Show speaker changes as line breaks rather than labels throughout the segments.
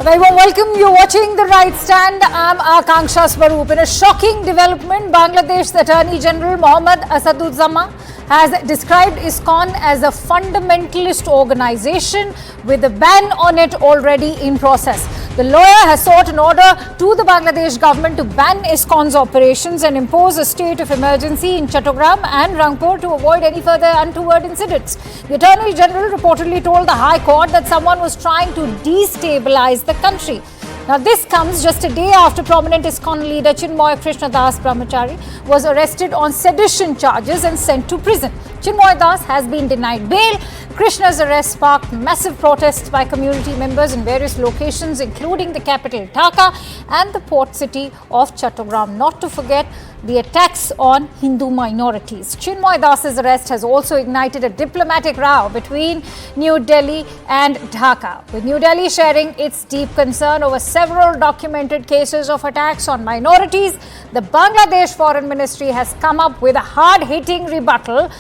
A very warm welcome. You're watching The Right Stand. I'm Akanksha Swaroop. In a shocking development, Bangladesh's Attorney General Mohammad Asaduzzama has described ISCON as a fundamentalist organization with a ban on it already in process. The lawyer has sought an order to the Bangladesh government to ban ISCON's operations and impose a state of emergency in Chattogram and Rangpur to avoid any further untoward incidents. The Attorney General reportedly told the High Court that someone was trying to destabilize the country. Now, this comes just a day after prominent ISCON leader Chinmoy Krishna Das Brahmachari was arrested on sedition charges and sent to prison. Chinmoy Das has been denied bail. Krishna's arrest sparked massive protests by community members in various locations, including the capital Dhaka and the port city of Chattogram, not to forget the attacks on Hindu minorities. Chinmoy Das's arrest has also ignited a diplomatic row between New Delhi and Dhaka, with New Delhi sharing its deep concern over several documented cases of attacks on minorities. The Bangladesh Foreign Ministry has come up with a hard-hitting rebuttal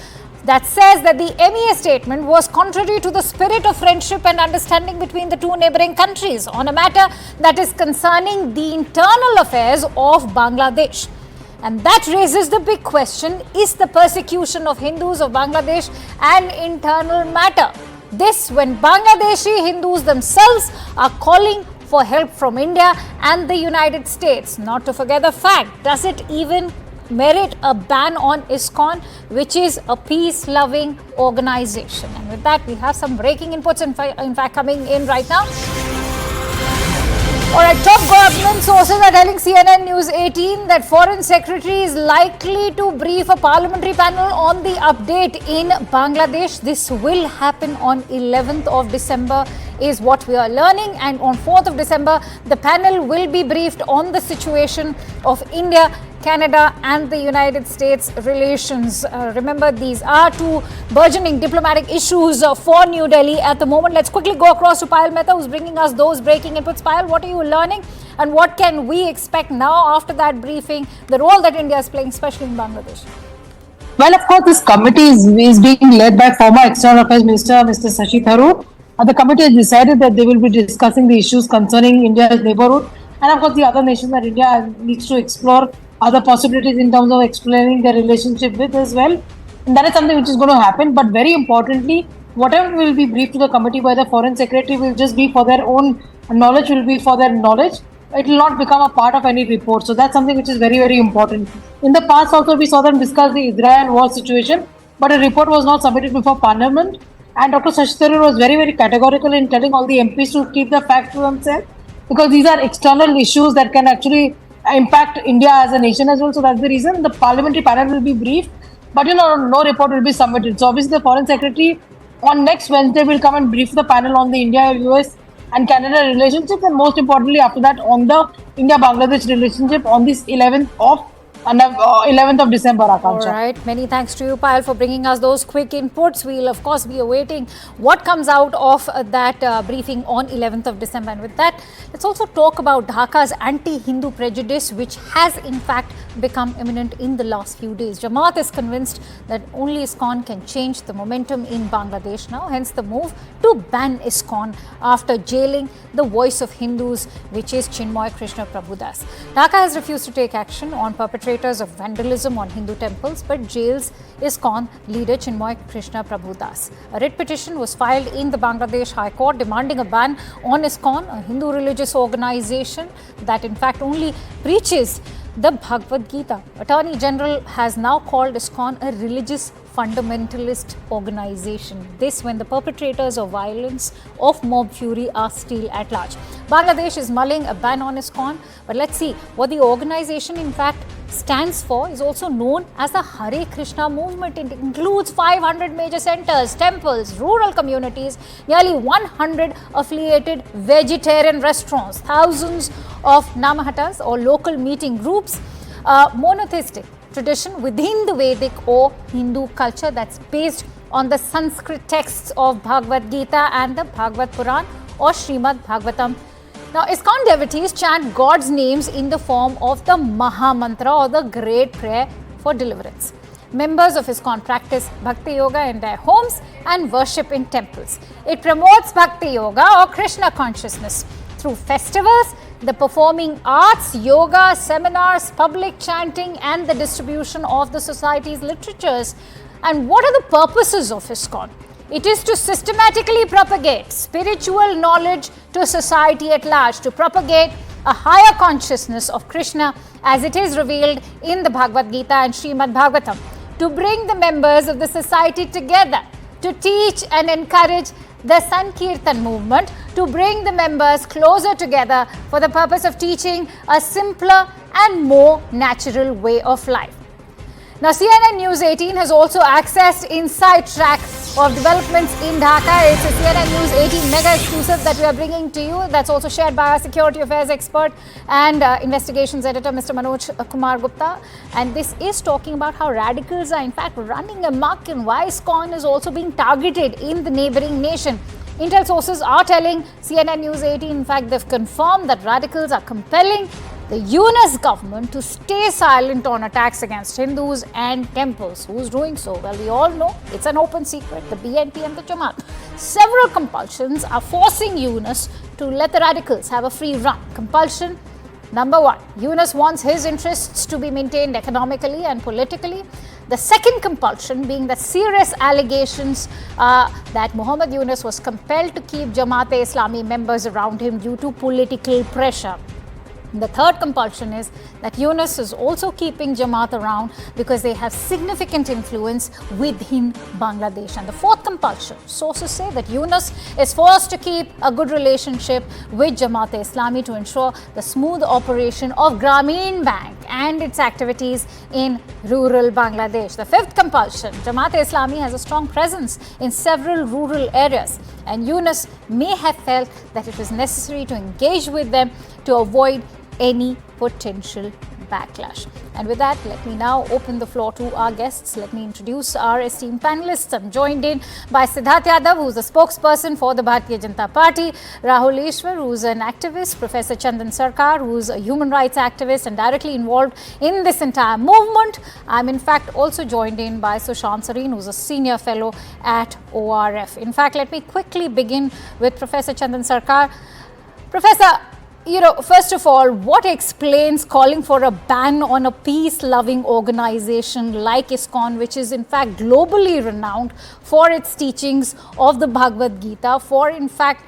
that says that the MEA statement was contrary to the spirit of friendship and understanding between the two neighbouring countries on a matter that is concerning the internal affairs of Bangladesh. And that raises the big question, is the persecution of Hindus of Bangladesh an internal matter? This when Bangladeshi Hindus themselves are calling for help from India and the United States. Not to forget the fact, does it even merit a ban on ISCON, which is a peace-loving organization? And with that, we have some breaking inputs in fact coming in right now. All right, top government sources are telling CNN News 18 that Foreign Secretary is likely to brief a parliamentary panel on the update in Bangladesh. This will happen on 11th of December is what we are learning, and on 4th of December, the panel will be briefed on the situation of India, Canada and the United States relations. Remember, these are two burgeoning diplomatic issues for New Delhi at the moment. Let's quickly go across to Payal Mehta, who's bringing us those breaking inputs. Payal, what are you learning and what can we expect now after that briefing, the role that India is playing, especially in Bangladesh?
Well, of course, this committee is being led by former External Affairs Minister Mr. Shashi Tharoor. The committee has decided that they will be discussing the issues concerning India's neighborhood and, of course, the other nations that India needs to explore other possibilities in terms of explaining their relationship with as well. And that is something which is going to happen. But very importantly, whatever will be briefed to the committee by the Foreign Secretary will just be for their own knowledge, will be for their knowledge. It will not become a part of any report. So that's something which is very, very important. In the past also, we saw them discuss the Israel war situation, but a report was not submitted before Parliament. And Dr. Shashi Tharoor was very, very categorical in telling all the MPs to keep the facts to themselves, because these are external issues that can actually impact India as a nation as well. So that's the reason the parliamentary panel will be briefed, but no report will be submitted. So obviously the Foreign Secretary on next Wednesday will come and brief the panel on the India, US and Canada relationships, and most importantly after that on the India-Bangladesh relationship on this 11th of December, Akanksha.
All right. Many thanks to you, Payal, for bringing us those quick inputs. We'll, of course, be awaiting what comes out of that briefing on 11th of December. And with that, let's also talk about Dhaka's anti-Hindu prejudice, which has, in fact, become imminent in the last few days. Jamaat is convinced that only ISCON can change the momentum in Bangladesh now, hence the move to ban ISCON after jailing the voice of Hindus, which is Chinmoy Krishna Das. Dhaka has refused to take action on perpetrators of vandalism on Hindu temples, but jails ISCON leader Chinmoy Krishna Das. A writ petition was filed in the Bangladesh High Court demanding a ban on ISCON, a Hindu religious organization that in fact only preaches the Bhagavad Gita. Attorney General has now called ISCON a religious fundamentalist organization. This when the perpetrators of violence of mob fury are still at large. Bangladesh is mulling a ban on ISCON, but let's see what the organization in fact stands for. Is also known as the Hare Krishna movement. It includes 500 major centers, temples, rural communities, nearly 100 affiliated vegetarian restaurants, thousands of namahatas or local meeting groups, monotheistic tradition within the Vedic or Hindu culture that's based on the Sanskrit texts of Bhagavad Gita and the Bhagavad Puran or Srimad Bhagavatam. Now, ISCON devotees chant God's names in the form of the Maha Mantra or the Great Prayer for deliverance. Members of ISCON practice Bhakti Yoga in their homes and worship in temples. It promotes Bhakti Yoga or Krishna Consciousness. through festivals, the performing arts, yoga, seminars, public chanting, and the distribution of the society's literatures. And what are the purposes of ISKCON? It is to systematically propagate spiritual knowledge to society at large, to propagate a higher consciousness of Krishna as it is revealed in the Bhagavad Gita and Srimad Bhagavatam, to bring the members of the society together, to teach and encourage the Sankirtan movement, to bring the members closer together for the purpose of teaching a simpler and more natural way of life. Now, CNN News 18 has also accessed inside track of developments in Dhaka. It's a CNN News 18 mega exclusive that we are bringing to you. That's also shared by our security affairs expert and investigations editor, Mr. Manoj Kumar Gupta. And this is talking about how radicals are in fact running amok and why ISKCON is also being targeted in the neighboring nation. Intel sources are telling CNN News 18, in fact, they've confirmed that radicals are compelling the Yunus government to stay silent on attacks against Hindus and temples. Who's doing so? Well, we all know it's an open secret, the BNP and the Jamaat. Several compulsions are forcing Yunus to let the radicals have a free run. Compulsion number 1, Yunus wants his interests to be maintained economically and politically. The second compulsion being the serious allegations that Muhammad Yunus was compelled to keep Jamaat-e-Islami members around him due to political pressure. The third compulsion is that Yunus is also keeping Jamaat around because they have significant influence within Bangladesh. And the fourth compulsion, sources say that Yunus is forced to keep a good relationship with Jamaat-e-Islami to ensure the smooth operation of Grameen Bank and its activities in rural Bangladesh. The fifth compulsion, Jamaat-e-Islami has a strong presence in several rural areas, and Yunus may have felt that it was necessary to engage with them to avoid any potential backlash. And with that, let me now open the floor to our guests. Let me introduce our esteemed panelists. I'm joined in by Siddharth Yadav, who's the spokesperson for the Bharatiya Janata Party, Rahul Ishwar, who's an activist, Professor Chandan Sarkar, who's a human rights activist and directly involved in this entire movement. I'm in fact also joined in by Sushant Sareen, who's a senior fellow at ORF. In fact, let me quickly begin with Professor Chandan Sarkar. Professor, first of all, what explains calling for a ban on a peace-loving organization like ISKCON, which is in fact globally renowned for its teachings of the Bhagavad Gita, for in fact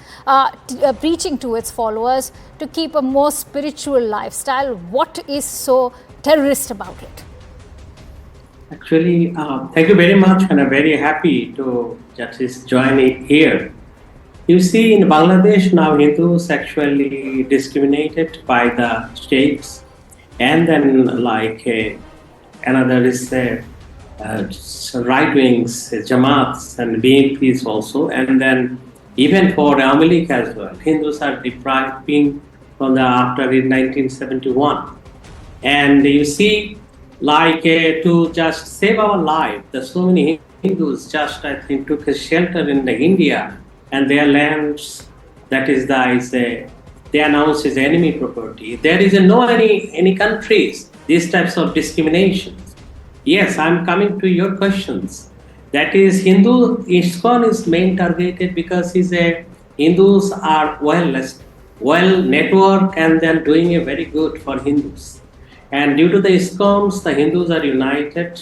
preaching to its followers to keep a more spiritual lifestyle? What is so terrorist about it?
Actually, thank you very much, and I'm very happy to just join it here. You see, in Bangladesh now, Hindus actually discriminated by the sheikhs, and then another is right wings, Jamaats and BNPs also, and then even for Awami League as well. Hindus are depriving from the after in 1971, and you see, to just save our life, there's so many Hindus just took a shelter in India. And their lands, that is they announced as enemy property. There is no any countries these types of discriminations. Yes, I'm coming to your questions. That is, ISKCON is main targeted because Hindus are well networked and then doing a very good for Hindus. And due to the ISKCONs, the Hindus are united,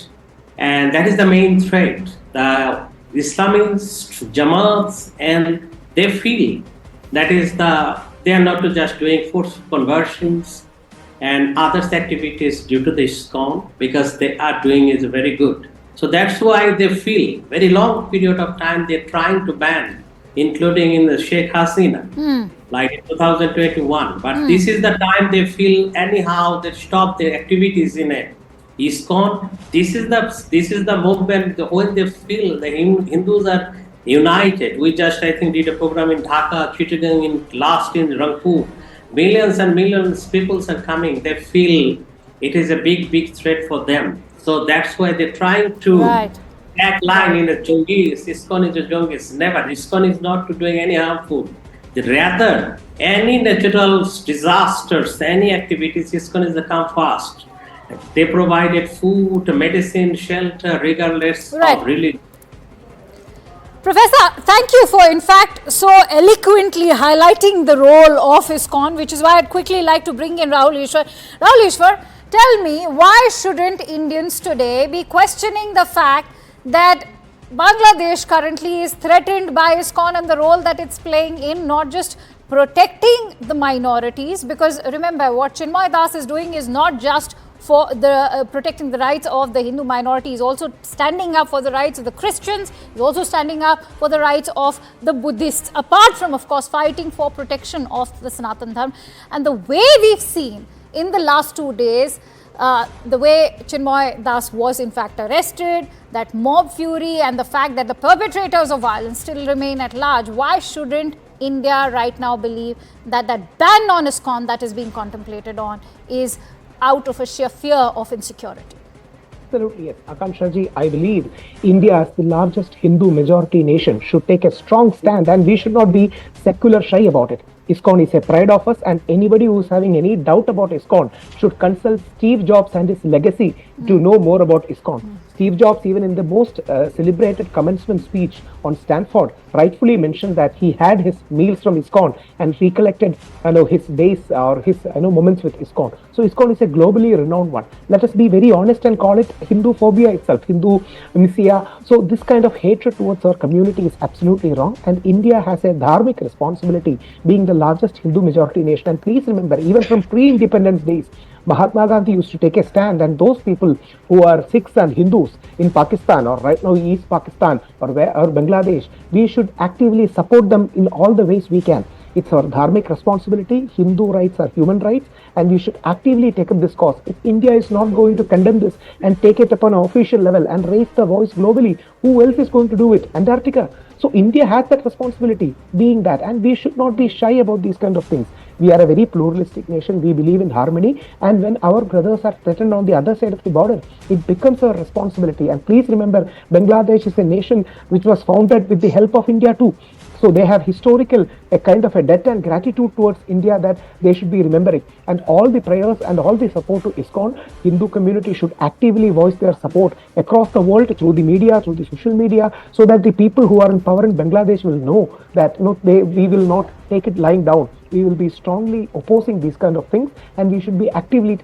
and that is the main threat. The Islamics, Jamaats, and they feel that is they are not just doing forced conversions and other activities due to the ISKCON, because they are doing is very good. So that's why they feel very long period of time they're trying to ban, including in the Sheikh Hasina, like in 2021. But this is the time they feel anyhow they stop their activities in a ISKCON. This is the movement when they feel the Hindus are united. We just did a program in Dhaka, Chittagong, in Rangpur. Millions and millions of people are coming. They feel it is a big threat for them. So that's why they're trying to act line in a Jongis. ISKCON is a Jongis. Never. ISKCON is not doing any harmful. Rather, any natural disasters, any activities, ISKCON is the come fast. They provided food, medicine, shelter, regardless of religion.
Professor, thank you for in fact so eloquently highlighting the role of ISCON, which is why I'd quickly like to bring in Rahul Ishwar. Rahul Ishwar, tell me, why shouldn't Indians today be questioning the fact that Bangladesh currently is threatened by ISCON and the role that it's playing in not just protecting the minorities, because remember what Chinmoy Das is doing is not just for the protecting the rights of the Hindu minority, is also standing up for the rights of the Christians, is also standing up for the rights of the Buddhists, apart from of course fighting for protection of the Sanatan Dharma. And the way we've seen in the last 2 days, the way Chinmoy Das was in fact arrested, that mob fury and the fact that the perpetrators of violence still remain at large, why shouldn't India right now believe that that ban on ISCON that is being contemplated on is out of a sheer fear of insecurity?
Absolutely, yes. Akanksha ji, I believe India as the largest Hindu majority nation should take a strong stand, and we should not be secular shy about it. ISCON is a pride of us, and anybody who is having any doubt about ISCON should consult Steve Jobs and his legacy to know more about ISCON. Steve Jobs, even in the most celebrated commencement speech on Stanford, rightfully mentioned that he had his meals from ISCON and recollected his days or his moments with ISCON. So ISCON is a globally renowned one. Let us be very honest and call it Hindu phobia itself, Hindu misia. So this kind of hatred towards our community is absolutely wrong, and India has a dharmic responsibility, being the largest Hindu majority nation. And please remember, even from pre-independence days, Mahatma Gandhi used to take a stand, and those people who are Sikhs and Hindus in Pakistan, or right now East Pakistan or Bangladesh, we should actively support them in all the ways we can. It's our dharmic responsibility. Hindu rights are human rights, and we should actively take up this cause. If India is not going to condemn this and take it up on an official level and raise the voice globally, who else is going to do it? Antarctica. So India has that responsibility, being that, and we should not be shy about these kind of things. We are a very pluralistic nation. We believe in harmony, and when our brothers are threatened on the other side of the border, it becomes our responsibility. And please remember, Bangladesh is a nation which was founded with the help of India too. So they have a kind of a debt and gratitude towards India that they should be remembering. And all the prayers and all the support to ISCON, Hindu community should actively voice their support across the world through the media, through the social media, so that the people who are in power in Bangladesh will know that we will not take it lying down. We will be strongly opposing these kind of things, and we should be actively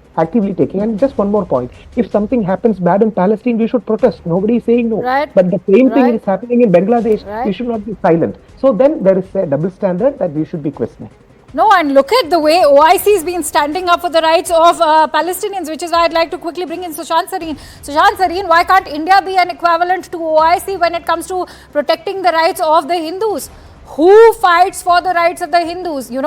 taking. And just one more point: if something happens bad in Palestine, we should protest. Nobody is saying no.
Right.
But the same thing is happening in Bangladesh.
Right.
We should not be silent. So then there is a double standard that we should be questioning.
No, and look at the way OIC has been standing up for the rights of Palestinians, which is why I'd like to quickly bring in Sushant Sareen. Sushant Sareen, why can't India be an equivalent to OIC when it comes to protecting the rights of the Hindus? Who fights for the rights of the Hindus? We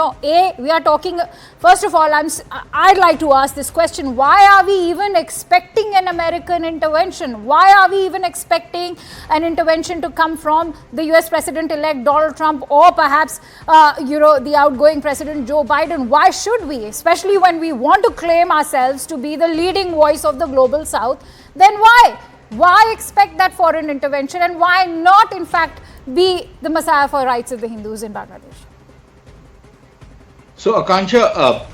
are talking, first of all, I'd like to ask this question: why are we even expecting an American intervention? Why are we even expecting an intervention to come from the US President-elect Donald Trump, or perhaps, the outgoing President Joe Biden? Why should we? Especially when we want to claim ourselves to be the leading voice of the global South, then why? Why expect that foreign intervention, and why not, in fact, be the messiah for rights of the Hindus in Bangladesh?
So, Akanksha,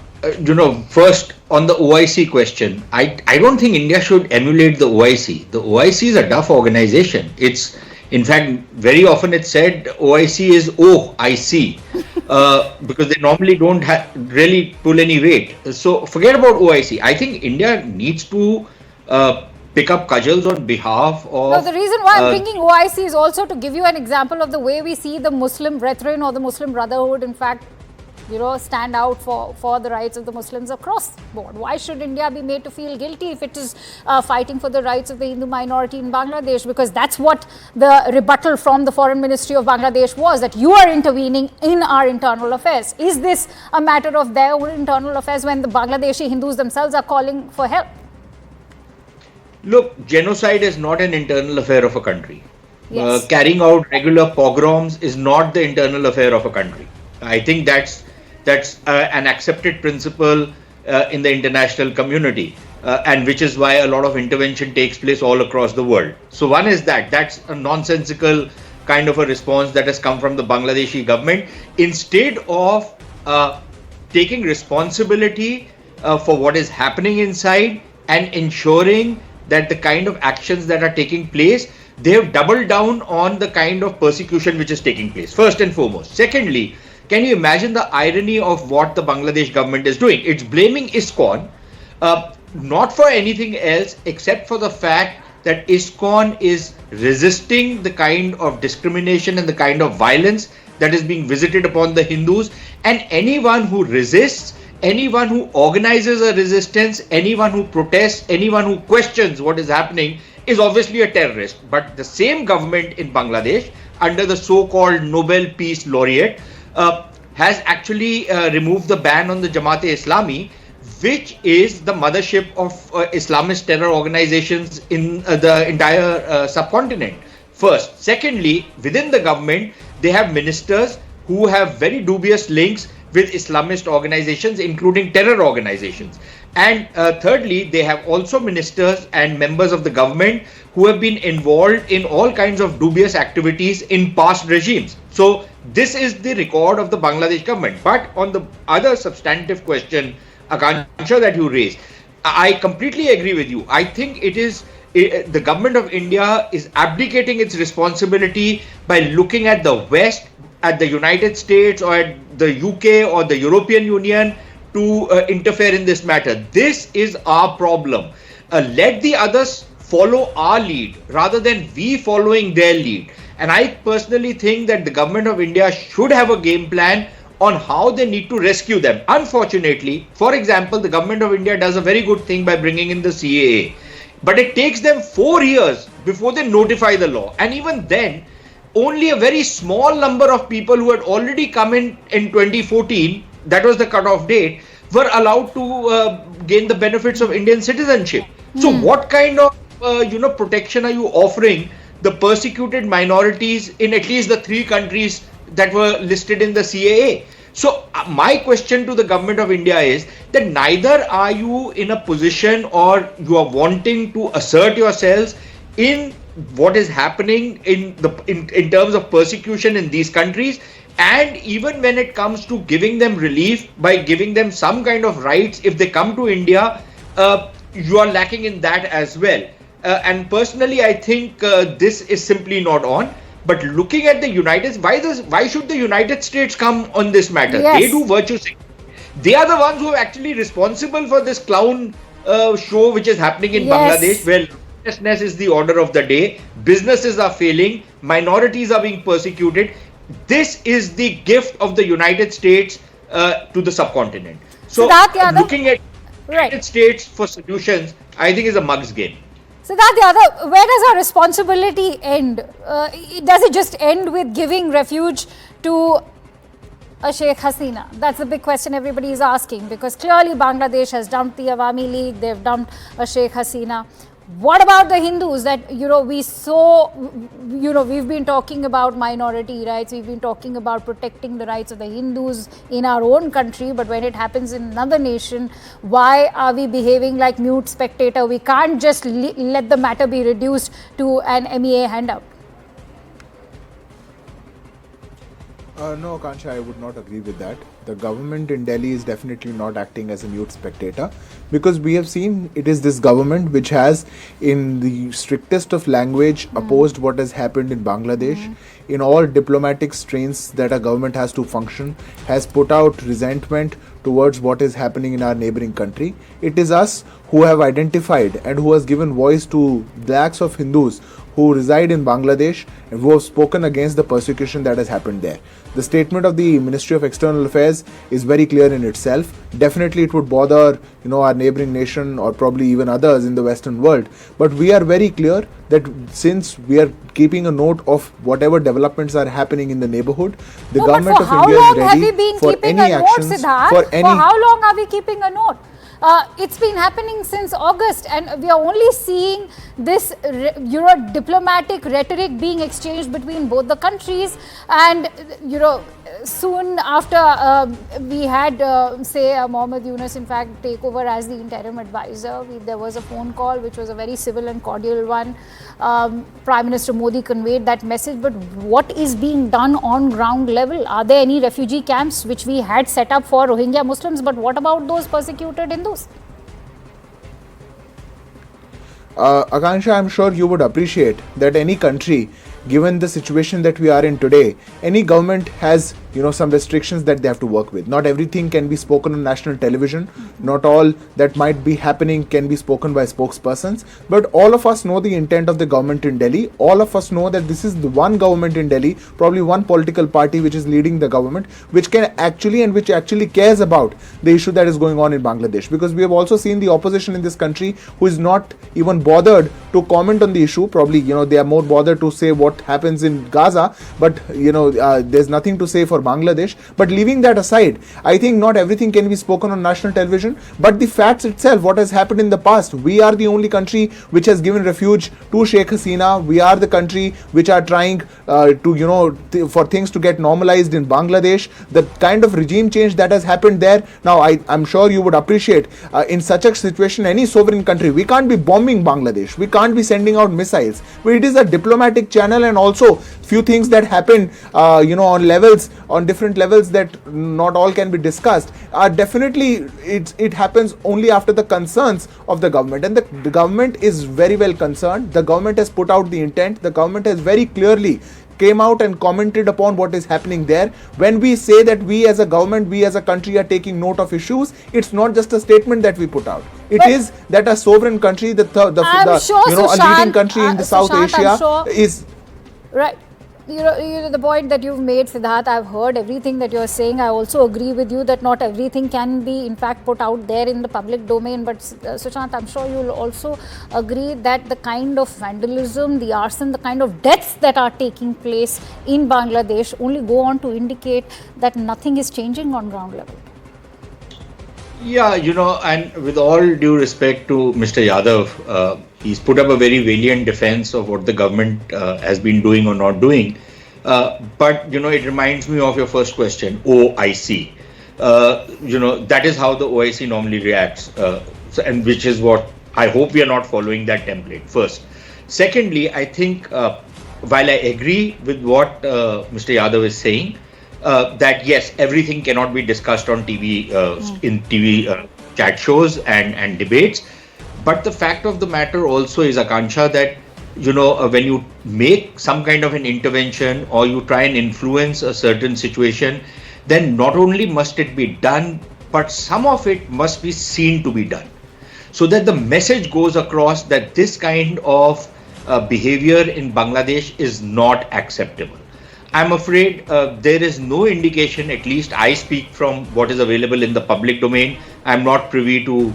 first on the OIC question, I don't think India should emulate the OIC. The OIC is a tough organization. It's, in fact, very often it's said OIC is OIC because they normally don't really pull any weight. So, forget about OIC. I think India needs to pick up cudgels on behalf of...
No, the reason why I'm bringing OIC is also to give you an example of the way we see the Muslim Brethren or the Muslim Brotherhood, in fact, stand out for the rights of the Muslims across the board. Why should India be made to feel guilty if it is fighting for the rights of the Hindu minority in Bangladesh? Because that's what the rebuttal from the Foreign Ministry of Bangladesh was, that you are intervening in our internal affairs. Is this a matter of their own internal affairs when the Bangladeshi Hindus themselves are calling for help?
Look, genocide is not an internal affair of a country.
Yes.
Carrying out regular pogroms is not the internal affair of a country. I think that's an accepted principle in the international community, and which is why a lot of intervention takes place all across the world. So one is that's a nonsensical kind of a response that has come from the Bangladeshi government. Instead of taking responsibility for what is happening inside and ensuring that the kind of actions that are taking place they have doubled down on the kind of persecution which is taking place, first and foremost. Secondly, can you imagine the irony of what the Bangladesh government is doing? It's blaming ISCON, not for anything else except for the fact that ISCON is resisting the kind of discrimination and the kind of violence that is being visited upon the Hindus. And anyone who resists, anyone who organizes a resistance, anyone who protests, anyone who questions what is happening is obviously a terrorist. But the same government in Bangladesh, under the so-called Nobel Peace Laureate, has actually removed the ban on the Jamaat-e-Islami, which is the mothership of Islamist terror organizations in the entire subcontinent. First. Secondly, within the government, they have ministers who have very dubious links with Islamist organizations, including terror organizations. And thirdly, they have also ministers and members of the government who have been involved in all kinds of dubious activities in past regimes. So this is the record of the Bangladesh government. But on the other substantive question, Akansha, that you raised, I completely agree with you. I think the government of India is abdicating its responsibility by looking at the West, at the United States or at the UK or the European Union to interfere in this matter. This is our problem. Let the others follow our lead rather than we following their lead. And I personally think that the government of India should have a game plan on how they need to rescue them. Unfortunately, for example, the government of India does a very good thing by bringing in the CAA. But it takes them 4 years before they notify the law. And even then, only a very small number of people who had already come in 2014, that was the cutoff date, were allowed to gain the benefits of Indian citizenship. So what kind of protection are you offering the persecuted minorities in at least the 3 countries that were listed in the CAA? So my question to the government of India is that neither are you in a position or you are wanting to assert yourselves in what is happening in terms of persecution in these countries, and even when it comes to giving them relief by giving them some kind of rights if they come to India, you are lacking in that as well. And personally, I think this is simply not on. But looking at the why should the United States come on this matter?
Yes.
They do virtue signaling. They are the ones who are actually responsible for this clown show which is happening in Bangladesh, where lawlessness is the order of the day, businesses are failing, minorities are being persecuted. This is the gift of the United States to the subcontinent. So looking at United States for solutions, I think is a mug's game.
So where does our responsibility end? Does it just end with giving refuge to a Sheikh Hasina? That's the big question everybody is asking, because clearly Bangladesh has dumped the Awami League, they've dumped a Sheikh Hasina. What about the Hindus that, we've been talking about minority rights, we've been talking about protecting the rights of the Hindus in our own country, but when it happens in another nation, why are we behaving like mute spectator? We can't just let the matter be reduced to an MEA handout.
No, Akansha, I would not agree with that. The government in Delhi is definitely not acting as a mute spectator, because we have seen it is this government which has, in the strictest of language, opposed what has happened in Bangladesh. In all diplomatic strains that a government has to function, has put out resentment towards what is happening in our neighboring country. It is us who have identified and who has given voice to lakhs of Hindus who reside in Bangladesh and who have spoken against the persecution that has happened there. The statement of the Ministry of External Affairs is very clear in itself. Definitely it would bother, our neighboring nation or probably even others in the Western world. But we are very clear that since we are keeping a note of whatever developments are happening in the neighborhood, the government of India is ready for any actions. For
how long are we keeping a note? It's been happening since August, and we are only seeing this diplomatic rhetoric being exchanged between both the countries. And soon after we had Mohammed Yunus in fact take over as the interim advisor, there was a phone call which was a very civil and cordial one. Prime Minister Modi conveyed that message, but what is being done on ground level? Are there any refugee camps which we had set up for Rohingya Muslims, but what about those persecuted Hindus?
Akansha, I'm sure you would appreciate that any country, given the situation that we are in today, any government has some restrictions that they have to work with. Not everything can be spoken on national television. Not all that might be happening can be spoken by spokespersons. But all of us know the intent of the government in Delhi. All of us know that this is the one government in Delhi, probably one political party which is leading the government, which can actually and which actually cares about the issue that is going on in Bangladesh. Because we have also seen the opposition in this country who is not even bothered to comment on the issue. Probably they are more bothered to say what happens in Gaza, but there's nothing to say for Bangladesh. But leaving that aside, I think not everything can be spoken on national television, but the facts itself, what has happened in the past. We are the only country which has given refuge to Sheikh Hasina. We are the country which are trying for things to get normalized in Bangladesh. The kind of regime change that has happened there. Now, I'm sure you would appreciate in such a situation, any sovereign country, we can't be bombing Bangladesh. We can't be sending out missiles. It is a diplomatic channel, and also few things that happen on different levels that not all can be discussed. Definitely it happens only after the concerns of the government, and the government is very well concerned. The government has put out the intent. The government has very clearly came out and commented upon what is happening there. When we say that we as a government, we as a country are taking note of issues, it's not just a statement that we put out. It is that a sovereign country, a leading country in the South Asia is
right. The point that you've made, Siddharth, I've heard everything that you're saying. I also agree with you that not everything can be in fact put out there in the public domain. But Sushant, I'm sure you'll also agree that the kind of vandalism, the arson, the kind of deaths that are taking place in Bangladesh only go on to indicate that nothing is changing on ground level.
Yeah, and with all due respect to Mr. Yadav, he's put up a very valiant defense of what the government has been doing or not doing. But, it reminds me of your first question, OIC. That is how the OIC normally reacts, and which is what I hope we are not following that template first. Secondly, I think while I agree with what Mr. Yadav is saying, that yes, everything cannot be discussed on TV, in TV chat shows and debates. But the fact of the matter also is, Akansha, that when you make some kind of an intervention or you try and influence a certain situation, then not only must it be done, but some of it must be seen to be done, so that the message goes across that this kind of behavior in Bangladesh is not acceptable. I'm afraid there is no indication, at least I speak from what is available in the public domain. I'm not privy to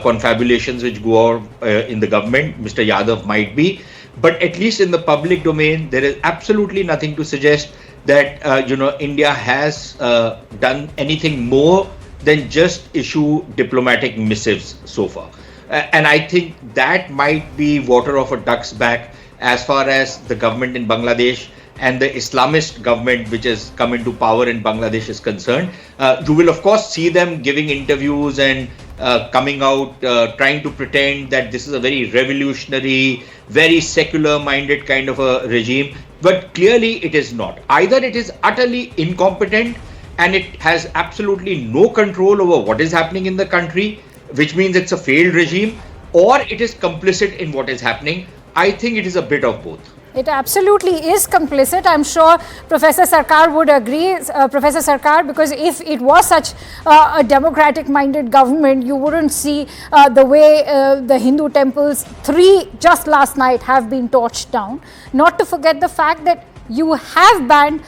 confabulations which go on in the government. Mr. Yadav might be, but at least in the public domain, there is absolutely nothing to suggest that India has done anything more than just issue diplomatic missives so far. And I think that might be water off a duck's back as far as the government in Bangladesh and the Islamist government which has come into power in Bangladesh is concerned. You will of course see them giving interviews and coming out trying to pretend that this is a very revolutionary, very secular minded kind of a regime, but clearly it is not. Either it is utterly incompetent and it has absolutely no control over what is happening in the country, which means it's a failed regime, or it is complicit in what is happening. I think it is a bit of both.
It absolutely is complicit. I'm sure Professor Sarkar would agree, Professor Sarkar, because if it was such a democratic-minded government, you wouldn't see the way the Hindu temples, 3 just last night, have been torched down. Not to forget the fact that you have banned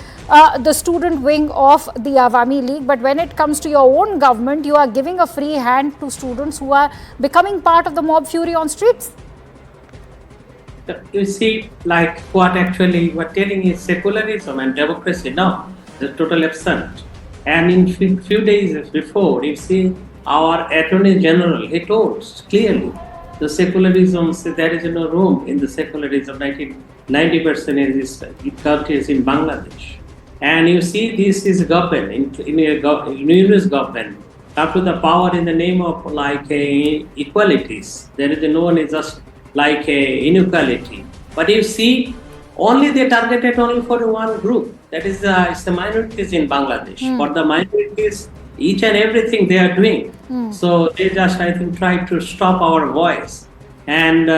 the student wing of the Awami League, but when it comes to your own government, you are giving a free hand to students who are becoming part of the mob fury on streets.
You see, like what actually we're telling is secularism and democracy. No, the total absent. And in few days before, you see, our Attorney General, he told clearly the secularism, there is no room in the secularism. 90% in this countries in Bangladesh. And you see, this is government, in a unionist government, up to the power in the name of like equalities. There is no one is just like inequality. But you see, only they targeted only for one group. That is it's the minorities in Bangladesh. For the minorities, each and everything they are doing. So they just, I think, try to stop our voice. And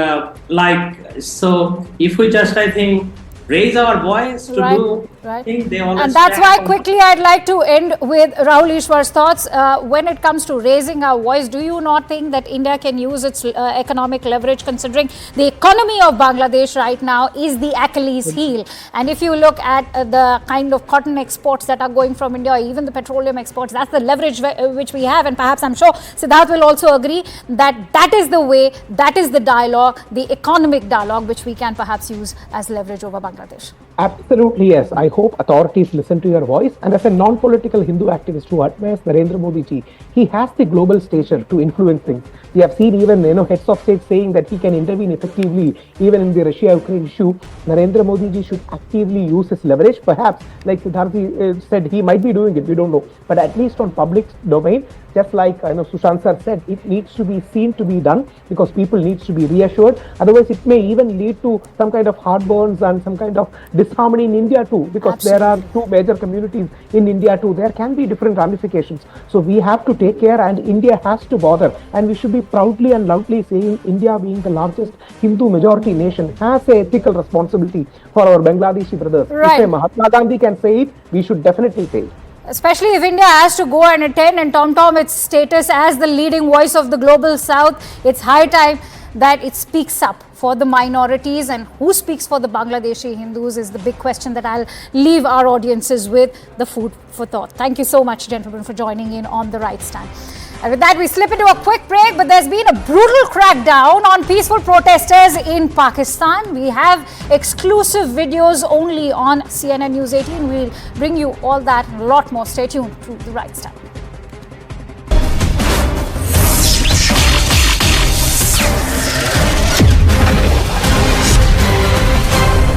so if we just, I think, raise our voice to do, I think they always.
And that's why quickly I'd like to end with Rahul Ishwar's thoughts. When it comes to raising our voice, do you not think that India can use its economic leverage, considering the economy of Bangladesh right now is the Achilles heel? And if you look at the kind of cotton exports that are going from India, even the petroleum exports, that's the leverage which we have. And perhaps I'm sure Siddharth will also agree that that is the way, that is the dialogue, the economic dialogue, which we can perhaps use as leverage over Bangladesh.
Absolutely, yes. I hope authorities listen to your voice. And as a non-political Hindu activist who admires Narendra Modi ji, he has the global stature to influence things. We have seen even heads of state saying that he can intervene effectively even in the Russia-Ukraine issue. Narendra Modi ji should actively use his leverage. Perhaps, like Siddharth said, he might be doing it. We don't know. But at least on public domain, just like Sushant sir said, it needs to be seen to be done because people needs to be reassured. Otherwise, it may even lead to some kind of heartburns and some kind of disharmony in India too, because there are two major communities in India too. There can be different ramifications. So we have to take care, and India has to bother. And we should be proudly and loudly saying India, being the largest Hindu majority nation, has an ethical responsibility for our Bangladeshi brothers.
Right.
If Mahatma Gandhi can say it, we should definitely say it.
Especially if India has to go and attend and tom-tom its status as the leading voice of the global south, it's high time that it speaks up for the minorities. And who speaks for the Bangladeshi Hindus is the big question that I'll leave our audiences with, the food for thought. Thank you so much, gentlemen, for joining in on The Right Stand. And with that, we slip into a quick break, but there's been a brutal crackdown on peaceful protesters in Pakistan. We have exclusive videos only on CNN News 18. We'll bring you all that and a lot more. Stay tuned to The Right Stand.